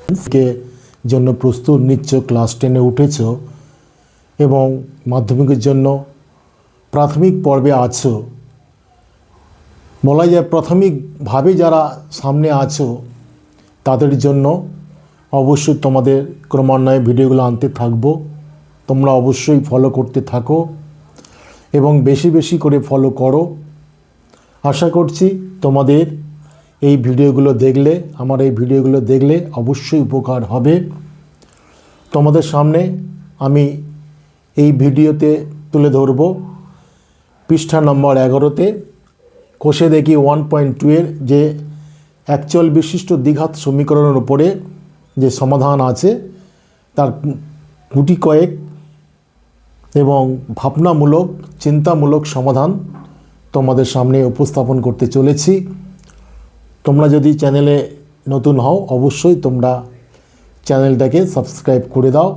কে জন্য প্রস্তুত নিচ্ছ, ক্লাস 10-এ উঠেছ এবং মাধ্যমিকের জন্য প্রাথমিক পর্বে আছো, বলা যায় প্রাথমিকভাবে যারা সামনে আছো তাদের জন্য অবশ্যই তোমাদের ক্রমান্বয়ে ভিডিওগুলো আনতে থাকবো। তোমরা অবশ্যই ফলো করতে থাকো এবং বেশি বেশি করে ফলো করো। আশা করছি তোমাদের এই ভিডিওগুলো দেখলে, আমার এই ভিডিওগুলো দেখলে অবশ্যই উপকার হবে। তোমাদের সামনে আমি এই ভিডিওতে তুলে ধরব পৃষ্ঠা নম্বর 11-তে কোষে দেখি 1.2-এর যে অ্যাকচুয়াল বিশিষ্ট দ্বিঘাত সমীকরণের উপরে যে সমাধান আছে তার গুটি কয়েক এবং ভাবনামূলক চিন্তামূলক সমাধান তোমাদের সামনে উপস্থাপন করতে চলেছি। তোমরা যদি চ্যানেলে নতুন হও অবশ্যই তোমরা চ্যানেলটাকে সাবস্ক্রাইব করে দাও।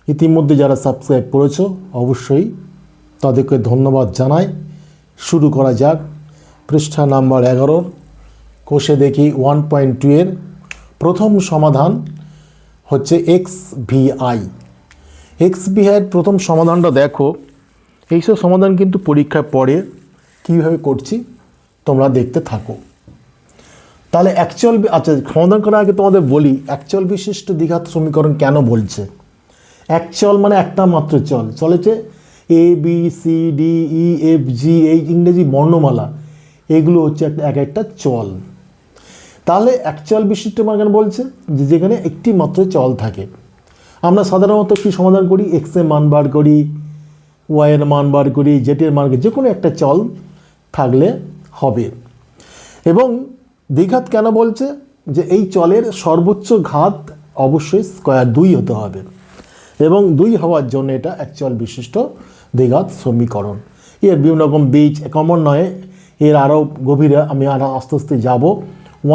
ইতিমধ্যে যারা সাবস্ক্রাইব করেছো অবশ্যই তাদেরকে ধন্যবাদ জানাই। শুরু করা যাক। পৃষ্ঠা নাম্বার 11 কোষে দেখি 1.2-এর প্রথম সমাধান হচ্ছে XVI। XVI-এর প্রথম সমাধানটা দেখো। এইসব সমাধান কিন্তু পরীক্ষায় পড়ে, কীভাবে করছি তোমরা দেখতে থাকো। তাহলে আচ্ছা, সমাধান করার আগে তোমাদের বলি অ্যাকচুয়াল বিশিষ্ট দ্বিঘাত সমীকরণ কেন বলছে। অ্যাকচুয়াল মানে একটা মাত্র চল, চলেছে ABCDEFG এই ইংরেজি বর্ণমালা, এগুলো হচ্ছে এক একটা চল। তাহলে অ্যাকচুয়াল বিশিষ্ট মানে কেন বলছে, যে যেখানে একটি মাত্র চল থাকে। আমরা সাধারণত কি সমাধান করি, এক্স এর মান বার করি, ওয়াই এর মান বার করি, জেড এর মান করি, যে কোনো একটা চল থাকলে হবে। এবং দ্বিঘাত কেন বলছে, যে এই চলের সর্বোচ্চ ঘাত অবশ্যই স্কয়ার 2 হতে হবে এবং 2 হওয়ার জন্য এটা অ্যাকচুয়াল বিশিষ্ট দ্বিঘাত সমীকরণ। এর বিভিন্ন রকম বীজ কমন নয়, এর আরও গভীরে আমি আরও আস্তে আস্তে যাব।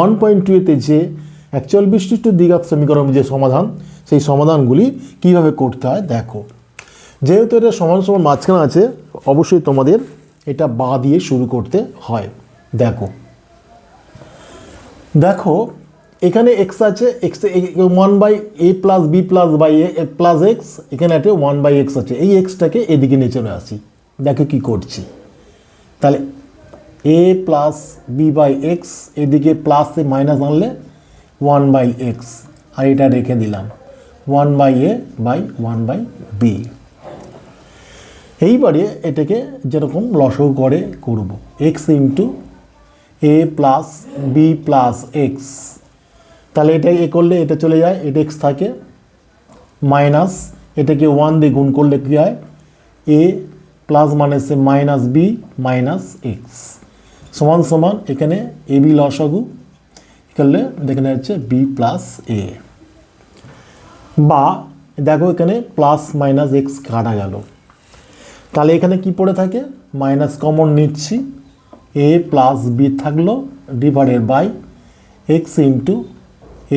1.2-তে যে অ্যাকচুয়াল বিশিষ্ট দ্বিঘাত সমীকরণ যে সমাধান, সেই সমাধানগুলি কিভাবে করতে হয় দেখো। যেহেতু এটা সমান সমান মাঝখানে আছে অবশ্যই তোমাদের এটা বা দিয়ে শুরু করতে হয়। দেখো এখানে এক্স আছে, X 1/a plus B plus by A plus X, এখানে একটা 1/x আছে। এই এক্সটাকে এদিকে নিয়ে চলে আসি। দেখো কি করছি। তাহলে a plus B by X, এদিকে প্লাস মাইনাস আনলে 1/x, আর এটা রেখে দিলাম 1/a বাই 1/b। এইবারে এটাকে যেরকম লসগু করে করব, X into a plus B plus X. তাহলে এটা এ করলে এটা চলে যায়, এটা এক্স থাকে, মাইনাস এটাকে 1 দিয়ে গুণ করলে কী হয়, a প্লাস মানে সে মাইনাস বি মাইনাস এক্স সমান সমান এখানে এ বি লসগু করলে এখানে হচ্ছে বি প্লাস এ। বা দেখো এখানে প্লাস মাইনাস এক্স কাটা গেল, তাহলে এখানে কি পড়ে থাকে, মাইনাস কমন নিচ্ছি, a প্লাস বি থাকলো divided by X into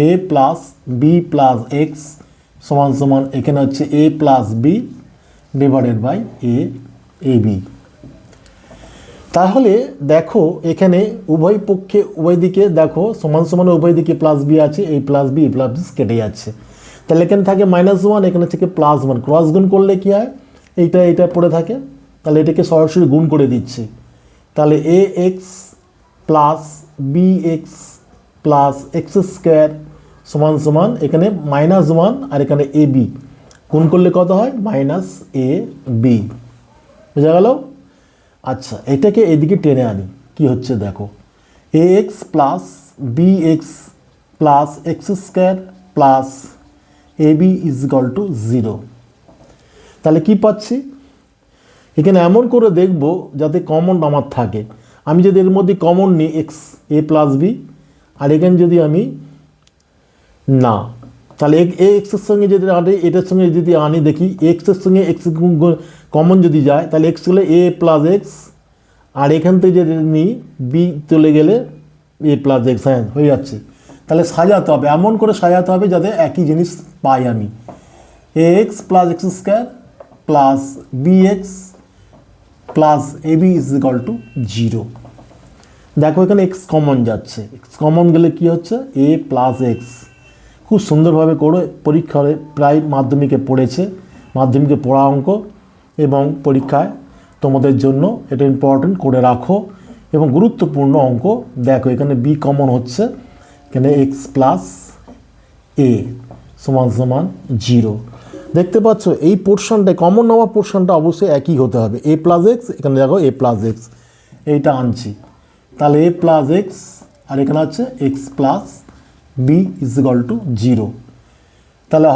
a plus B plus X সমান সমান এখানে হচ্ছে a plus B divided by A B. তাহলে দেখো এখানে উভয় পক্ষে উভয় দিকে দেখো সমান সমান উভয় দিকে প্লাস বি আছে, এই প্লাস বি প্লাস বি কেটে যাচ্ছে। তাহলে এখানে থাকে -1, এখানে থেকে +1, ক্রস গুণ করলে কি হয়, এইটা পড়ে থাকে। তাহলে এটাকে সরাসরি গুণ করে দিচ্ছি। তাহলে A X plus B x plus X square সমান সমান এখানে -1 আর এখানে এ বি গুণ করলে কত হয়, -ab। বোঝা গেল? আচ্ছা, এটাকে এদিকে টেনে আনি, কি হচ্ছে দেখো, এ X plus B x plus X square plus A B is equal to 0। তাহলে কি পাচ্ছি, এখানে এমন করে দেখব যাতে কমন আমার থাকে। আমি যদি এর মধ্যে কমন নিই এক্স এ প্লাস বি, আর এখানে যদি আমি না, তাহলে এ এক্সের সঙ্গে যদি আনি, এটার সঙ্গে যদি আনি দেখি এক্সের সঙ্গে এক্স কমন যদি যায় তাহলে এক্স হলে এ প্লাস এক্স, আর এখান থেকে যদি নিই বি চলে গেলে এ প্লাস এক্স, হ্যাঁ হয়ে যাচ্ছে। তাহলে সাজাতে হবে, এমন করে সাজাতে হবে যাতে একই জিনিস পাই আমি, A X plus X square plus B x plus A B is equal to 0। দেখো এখানে এক্স কমন যাচ্ছে, এক্স কমন গেলে কি হচ্ছে, এ প্লাস এক্স খুব সুন্দরভাবে করে পরীক্ষায় প্রায় মাধ্যমিকে পড়েছে, মাধ্যমিকে পড়া অঙ্ক এবং পরীক্ষায় তোমাদের জন্য এটা ইম্পর্টেন্ট করে রাখো এবং গুরুত্বপূর্ণ অঙ্ক। দেখো এখানে বি কমন হচ্ছে, এখানে এক্স প্লাস এ সমান সমান 0। দেখতে পাচ্ছ এই পোর্শনটা কমন নেওয়া পোর্শনটা অবশ্যই একই হতে হবে, এ প্লাস এক্স, এখানে দেখো এ প্লাস এক্স এইটা আনছি, তাহলে এ প্লাস এক্স আর এখানে হচ্ছে X plus B is equal to 0। তাহলে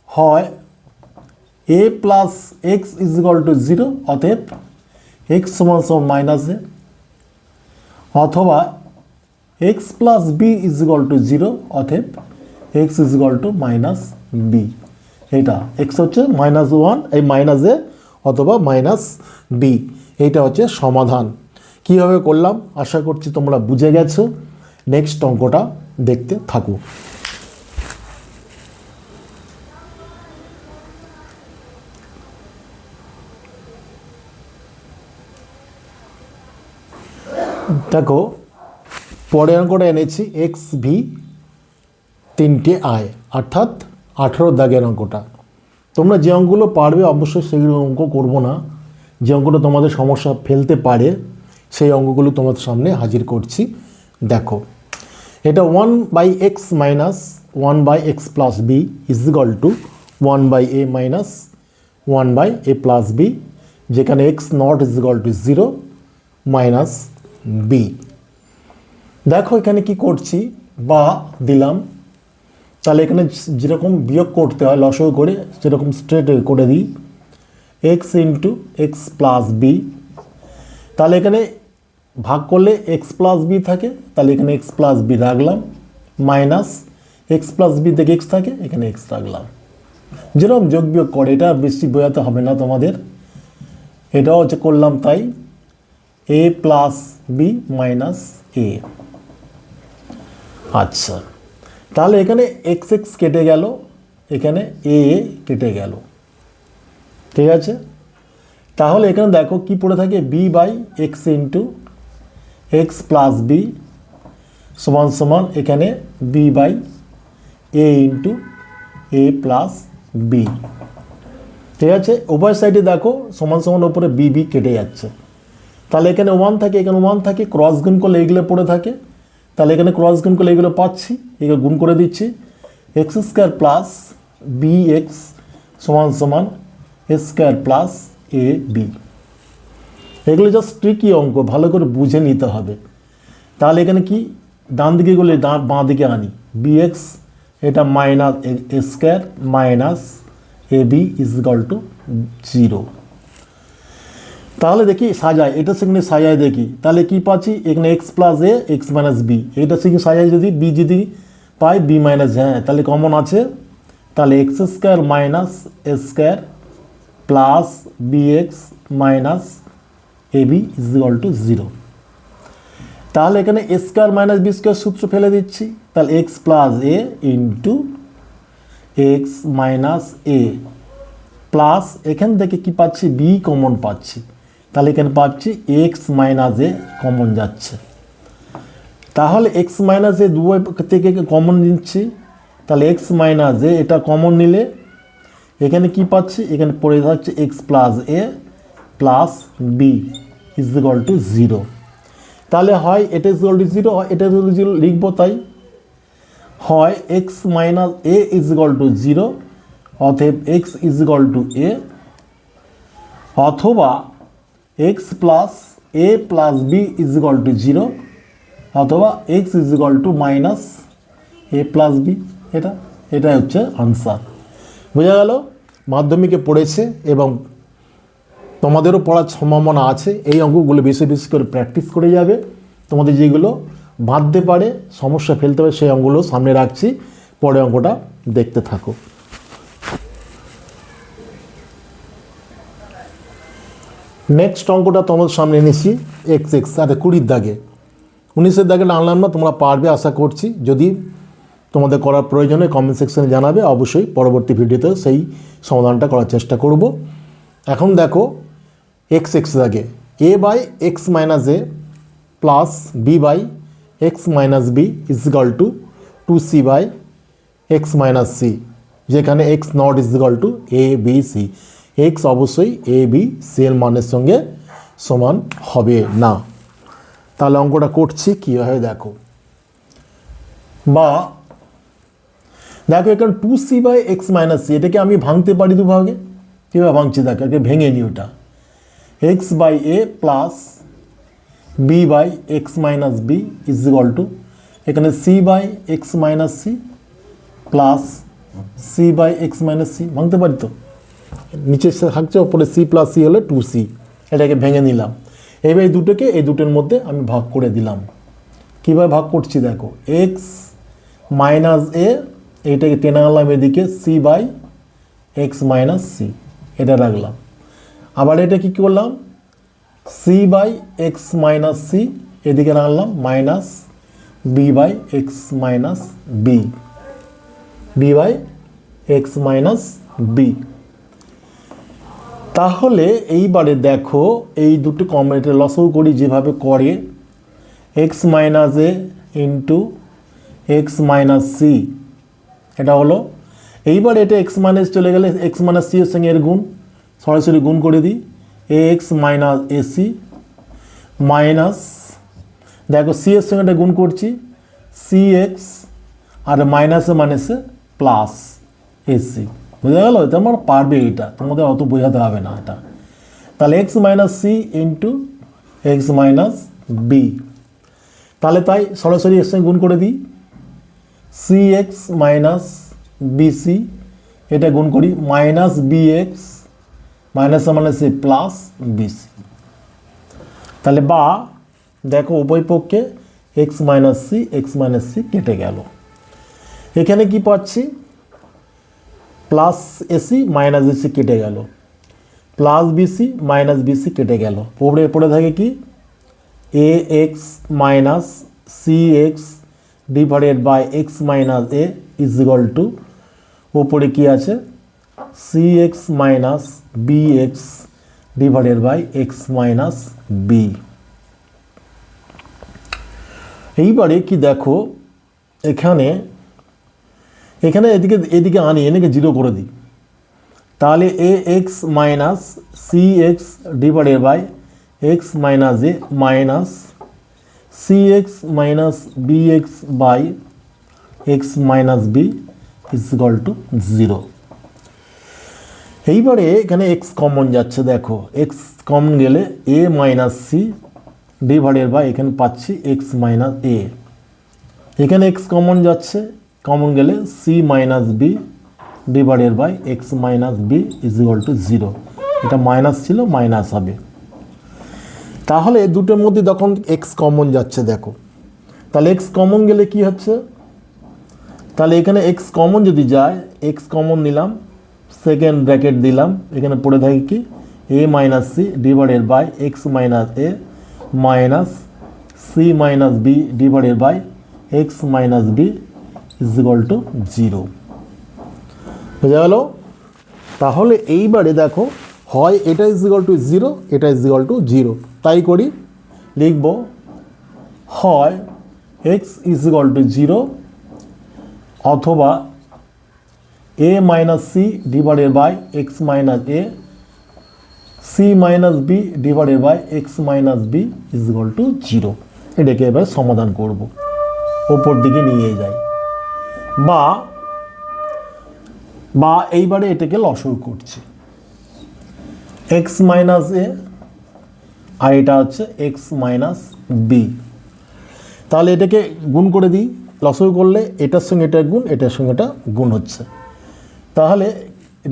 হয় A plus X is equal to 0, অতএব এক্স সমান সমান মাইনাস এ, অথবা X plus B is equal to 0, অতএব X is equal to minus B. এটা এক্স হচ্ছে -1, এই মাইনাস এ অথবা মাইনাস বি, এইটা হচ্ছে সমাধান। কীভাবে করলাম আশা করছি তোমরা বুঝে গেছো। নেক্সট অঙ্কটা দেখতে থাকো। দেখো পরের অঙ্কটা এনেছি এক্স ভি 3টে আয়, অর্থাৎ 18 দাগের অঙ্কটা। তোমরা যে অঙ্কগুলো পারবে অবশ্যই সেগুলো অঙ্ক করবো না, যে অঙ্কটা তোমাদের সমস্যা ফেলতে পারে সেই অঙ্কগুলো তোমাদের সামনে হাজির করছি। দেখো এটা 1/x minus 1/x plus B is equal to 1/a minus 1/a plus B, যেখানে X not is equal to 0 minus B. দেখো এখানে কি করছি, বা দিলাম, তাহলে এখানে যেরকম বিয়োগ করতে হয় লসও করে সেরকম স্ট্রেট করে দিই, X into X plus B. তাহলে এখানে ভাগ করলে এক্স প্লাস বি থাকে, তাহলে এখানে এক্স প্লাস বি রাখলাম, মাইনাস এক্স প্লাস বি থেকে এক্স থাকে, এখানে এক্স রাখলাম। যেরকম যোগ বিয়োগ করে, এটা বেশি বোঝাতে হবে না তোমাদের, এটাও হচ্ছে করলাম তাই, এ প্লাস বি মাইনাস এ। আচ্ছা, তাহলে এখানে এক্স এক্স কেটে গেল, এখানে এ কেটে গেল, ঠিক আছে। তাহলে এখানে দেখো কি পড়ে থাকে, B by X into X plus B সমান সমান এখানে B by A into A plus B, ঠিক আছে। উভয় সাইডে দেখো সমান সমান ওপরে বি বি কেটে যাচ্ছে, তাহলে এখানে 1 থাকে, এখানে 1 থাকে, ক্রস গুণ করলে এইগুলো পড়ে থাকে, তাহলে এখানে ক্রস গুণ করলে এগুলো পাচ্ছি, এগুলো গুণ করে দিচ্ছি, X square plus B X সমান সমান A square plus A B. এগুলো জাস্ট ট্রিকি অঙ্ক, ভালো করে বুঝে নিতে হবে। তাহলে এখানে কি ডান দিকে গেলে বাঁ দিকে আনি, বি এক্স এটা minus A square minus A B is equal to 0। তাহলে দেখি সাজাই, এটা সেখানে সাজাই দেখি, তাহলে কি পাচ্ছি এখানে এক্স প্লাস এ এক্স মাইনাস বি, এটা সেখানে সাজাই যদি বি যদি পাই বি মাইনাস, হ্যাঁ তাহলে কমন আছে, তাহলে X square minus A square plus B x minus A B is equal to 0। তাহলে এখানে A square minus B square সূত্র ফেলে দিচ্ছি, তাহলে X plus A into x minus A plus এখান থেকে কি পাচ্ছি বি কমন পাচ্ছি, তাহলে এখানে পাচ্ছি এক্স মাইনাস এ কমন যাচ্ছে, তাহলে এক্স মাইনাস এ দুই থেকে কমন নিচ্ছি, তাহলে এক্স মাইনাস এ এটা কমন নিলে এখানে কি পাচ্ছি, এখানে পড়ে যাচ্ছে X plus A plus B is equal to 0। তাহলে হয় এটা ইজ ইকাল টু 0, হয় এটা ইজ ইকাল টু 0 লিখবো, তাই হয় X minus A is equal to 0, অতএব X is equal to A, অথবা X plus A plus B is equal to 0, অথবা X is equal to minus A plus B. এটাই হচ্ছে আনসার। বোঝা গেল? মাধ্যমিকে পড়েছে এবং তোমাদেরও পড়ার সম্ভাবনা আছে। এই অঙ্কগুলো বেশি বেশি করে প্র্যাকটিস করে যাবে। তোমাদের যেগুলো বাঁধতে পারে, সমস্যা ফেলতে পারে, সেই অঙ্কগুলো সামনে রাখছি, পরে অঙ্কটা দেখতে থাকো। নেক্সট অঙ্কটা তোমাদের সামনে এনেছি এক্স এক্স, আরে 20 দাগে, 19-এর দাগে আনলাম না, তোমরা পারবে আশা করছি। যদি তোমাদের করার প্রয়োজনে কমেন্ট সেকশনে জানাবে, অবশ্যই পরবর্তী ভিডিওতে সেই সমাধানটা করার চেষ্টা করব। এখন দেখো এক্স এক্স দাগে A by x minus A plus B by x minus B is equal to 2c by x minus C, যেখানে X not is equal to A B C. X অবশ্যই এ বি সি এর মানের সঙ্গে সমান হবে না। তাহলে অঙ্কটা করছি কীভাবে দেখো, বা দেখো এখানে two C by x minus C, এটাকে আমি ভাঙতে পারি দুভাগে। কীভাবে ভাঙছি দেখো, একে ভেঙে নিই। ওটা X by A plus B by x minus B is equal to এখানে C by x minus C plus C by x minus C. ভাঙতে পারি তো, নিচে থাকছে, ওপরে সি প্লাস সি হলে টু সি। এটাকে ভেঙে নিলাম। এবার এই দুটোকে এই দুটোর মধ্যে আমি ভাগ করে দিলাম। কীভাবে ভাগ করছি দেখো, এক্স মাইনাস এ এইটাকে টেনে আনলাম এদিকে, C by x minus C এটা রাখলাম। আবার এটা কী করলাম, C by x minus C এদিকে রাখলাম, minus B by x minus B, B by x minus B. তাহলে এইবারে দেখো এই দুটো কমন লসও করি যেভাবে করে, এক্স মাইনাস এ ইন্টু এক্স মাইনাস সি এটা হলো। এইবার এটা এক্স মাইনাস চলে গেলে এক্স মাইনাস সি এর সঙ্গে এর গুণ, সরাসরি গুণ করে দিই, a x minus a c minus, দেখো সি এর সঙ্গে এটা গুণ করছি, সি এক্স আর মাইনাসে মাইনাসে প্লাস এসি। বুঝা গেল? এটা আমার পারবে, এটা তোমাদের অত বোঝাতে হবে না এটা। তাহলে X minus C into x minus B, তাহলে তাই সরাসরি এর সঙ্গে গুণ করে দিই, সি এক্স মাইনাস বিসি এটা গুণ করি, মাইনাস বি এক্স মাইনাসে মাইনাসে প্লাস বিসি। তাহলে বা দেখো উভয় পক্ষে এক্স মাইনাস সি কেটে গেল। এখানে কি পাচ্ছি, প্লাস এসি মাইনাস এসি কেটে গেল, প্লাস বিসি মাইনাস বিসি কেটে গেল। পড়ে থাকে কি, A x minus C X divided by x minus A is equal to, ওপরে কি আছে, C x minus B X divided by x minus B. এইবারে কি দেখো, এখানে এদিকে আনি, এনেকে জিরো করে দিই। তাহলে A x minus C X divided by x minus A minus C x minus B X by x minus B is equal to 0। এইবারে এখানে এক্স কমন যাচ্ছে, দেখো এক্স কমন গেলে A minus C divided by এখানে পাচ্ছি X minus A, এখানে x common যাচ্ছে, common গেলে C minus B divided by x minus B is equal to 0। এটা মাইনাস ছিল, মাইনাস হবে। তাহলে দুটোর মধ্যে তখন এক্স কমন যাচ্ছে দেখো, তাহলে এক্স কমন গেলে কি হচ্ছে, তাহলে এখানে এক্স কমন যদি যায়, এক্স কমন নিলাম, সেকেন্ড ব্র্যাকেট দিলাম, এখানে পড়ে থাকে কি, a minus C divided by x minus A minus c minus B divided by x minus B is equal to 0। বোঝা গেল? তাহলে এইবারে দেখো, হয় এটা ইজ ইকুয়াল টু 0, এটা ইজ ইকুয়াল টু 0। তাই করি, লিখব হয় এক্স ইজ ইকুয়াল টু 0 অথবা a minus C divided by x minus a c minus B divided by x minus B is equal to 0। এটাকে এবার সমাধান করব, ওপর দিকে নিয়ে যাই, বা এইবারে এটাকে লসগু করছি, এক্স মাইনাস এ আর এটা হচ্ছে এক্স মাইনাস বি। তাহলে এটাকে গুণ করে দিই, লসগু করলে এটার সঙ্গে এটা গুণ, এটার সঙ্গে এটা গুণ হচ্ছে। তাহলে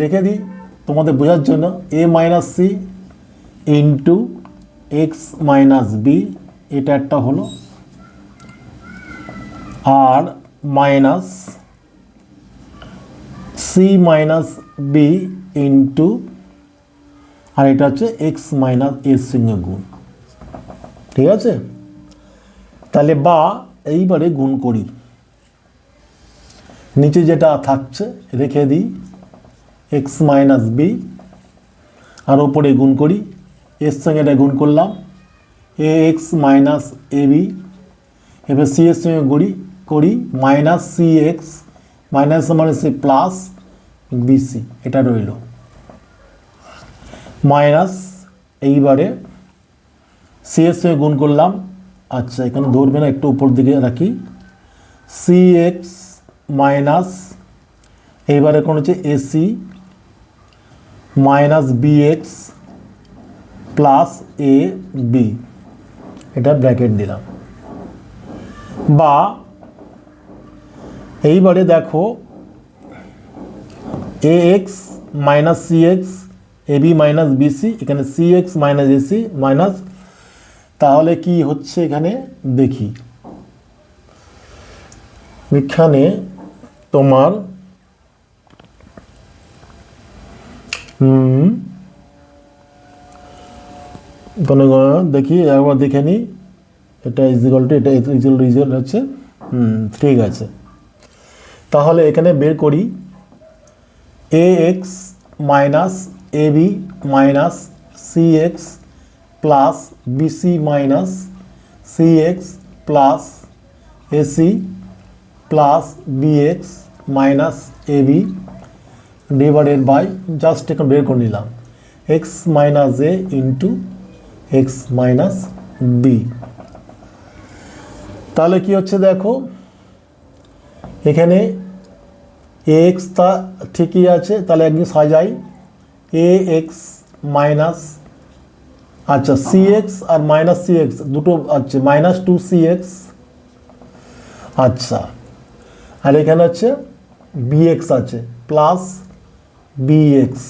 রেখে দিই তোমাদের বোঝার জন্য, a minus C into x minus B এটা একটা হলো, আর minus c minus b into আর এটা হচ্ছে এক্স মাইনাস এর সঙ্গে গুণ। ঠিক আছে? তাহলে বা এইবারে গুণ করি, নিচে যেটা থাকছে রেখে দিই এক্স মাইনাস বি, আর ওপরে গুণ করি, এর সঙ্গে এটা গুণ করলাম, এ এক্স মাইনাস এ বি, এবার সি এর সঙ্গে করি মাইনাস সি এক্স মাইনাস মানে সি প্লাস বিসি, এটা রইল মাইনাস, এইবারে সিএস হয়ে গুণ করলাম। আচ্ছা এখানে ধরবে না, একটু উপর দিকে রাখি, সি এক্স মাইনাস, এইবারে কোন হচ্ছে a c minus B x plus এ বি, এটা ব্র্যাকেট দিলাম। বা এইবারে দেখো এ x minus C x a B minus b c, এখানে c x minus a c minus, তাহলে কি হচ্ছে এখানে দেখি, এখানে তোমার দেখি একবার দেখে নিই, এটা ইজিক্যাল টু এটা ইজিক্যাল হচ্ছে ঠিক আছে। তাহলে এখানে বের করি a x minus A B minus C x plus b c minus C x plus a c plus B x minus A b divided by, just এখন বের করে নিলাম এক্স মাইনাস এ ইন্টু এক্স মাইনাস বি। তাহলে কি হচ্ছে দেখো, এখানে এ এক্সটা ঠিকই আছে, তাহলে একদিন সাজাই এ এক্স মাইনাস, আচ্ছা সি এক্স আর মাইনাস সি এক্স দুটো আছে, মাইনাস টু সি এক্স, আচ্ছা আর এখানে হচ্ছে বি এক্স আছে প্লাস বি এক্স,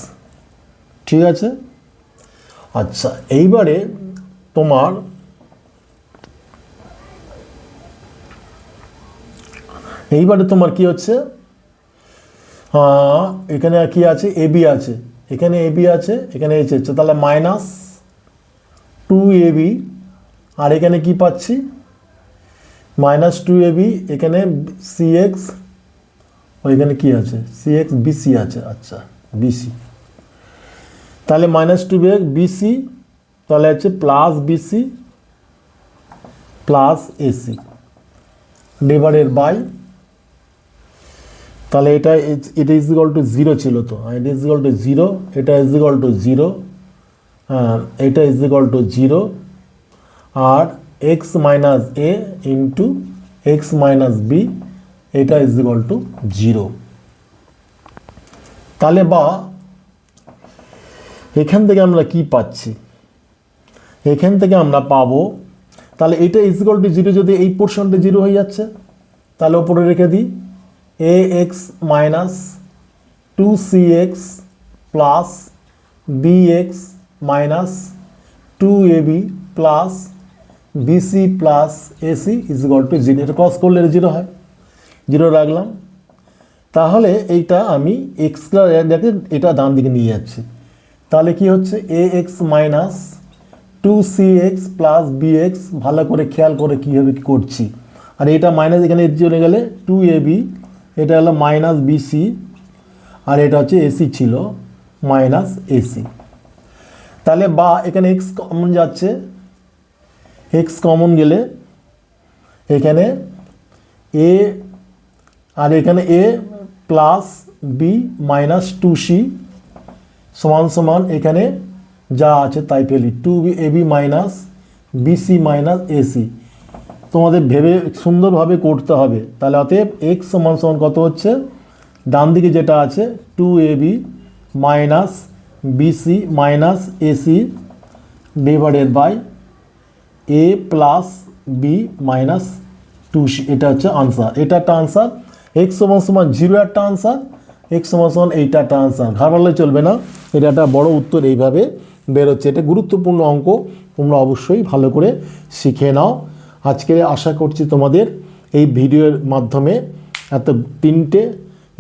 ঠিক আছে। আচ্ছা এইবারে তোমার কি হচ্ছে, এখানে কি আছে এ বি আছে, এখানে এ বি আছে, এখানে এইচ হচ্ছে, তাহলে মাইনাস টু এ বি, আর এখানে কি পাচ্ছি মাইনাস টু এ বি, এখানে সি এক্স, ওইখানে কি আছে সি এক্স বিসি আছে, আচ্ছা বিসি, তাহলে মাইনাস টু বিসি, তাহলে হচ্ছে plus BC plus A C divided by, তাহলে এটা ইজ ইকুয়াল টু জিরো ছিল, তো এটা ইজ ইকুয়াল টু জিরো, এটা ইজ ইকুয়াল টু জিরো, এটা ইজ ইকুয়াল টু জিরো, আর এক্স মাইনাস এ ইন্টু এক্স মাইনাস বি, এটা ইজ ইকুয়াল টু জিরো। তাহলে বা এখান থেকে আমরা কি পাচ্ছি, এখান থেকে আমরা পাবো, তাহলে এটা ইজ ইকুয়াল টু জিরো, যদি এই পোর্শনটা জিরো হয়ে যাচ্ছে তাহলে ওপরে রেখে দিই a x minus two c x plus B x minus two A b plus BC plus a c is equal to zero, এটা ক্রস করলে জিরো হয়, জিরো রাখলাম। তাহলে এইটা আমি এক্সট্রা এটা ডান দিকে নিয়ে যাচ্ছি, তাহলে কি হচ্ছে a x minus two c x plus B x, ভালো করে খেয়াল করে কীভাবে কী করছি, আর এটা মাইনাস এখানে চলে গেলে টু এ বি, এটা হলো মাইনাস বিসি, আর এটা হচ্ছে এসি ছিল মাইনাস এসি। তাহলে বা এখানে এক্স কমন যাচ্ছে, এক্স কমন গেলে এখানে এ, আর এখানে a plus B minus two c সমান সমান এখানে যা আছে তাই পেলি two b a B minus BC minus a c, তোমাদের ভেবে সুন্দরভাবে করতে হবে। তাহলে অতএব এক্স সমান সমান কত হচ্ছে, ডান দিকে যেটা আছে two A B minus BC minus A C divided by A plus B minus two C, এটা হচ্ছে আনসার, এটা একটা আনসার। এক্স সমান সমান জিরো একটা আনসার, এক্স সমান সমান এইটা একটা আনসার, ঘাবড়ালে চলবে না, এটা একটা বড় উত্তর এইভাবে বেরোচ্ছে। এটা গুরুত্বপূর্ণ অঙ্ক, তোমরা অবশ্যই ভালো করে শিখে নাও। আজকে আশা করছি তোমাদের এই ভিডিওর মাধ্যমে এত তিনটে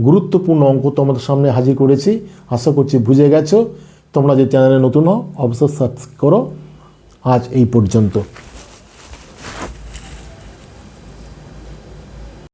গুরুত্বপূর্ণ অঙ্ক তোমাদের সামনে হাজির করেছি, আশা করছি বুঝে গেছো। তোমরা যে চ্যানেলে নতুন হও অবশ্যই সাবস্ক্রাইব করো। আজ এই পর্যন্ত।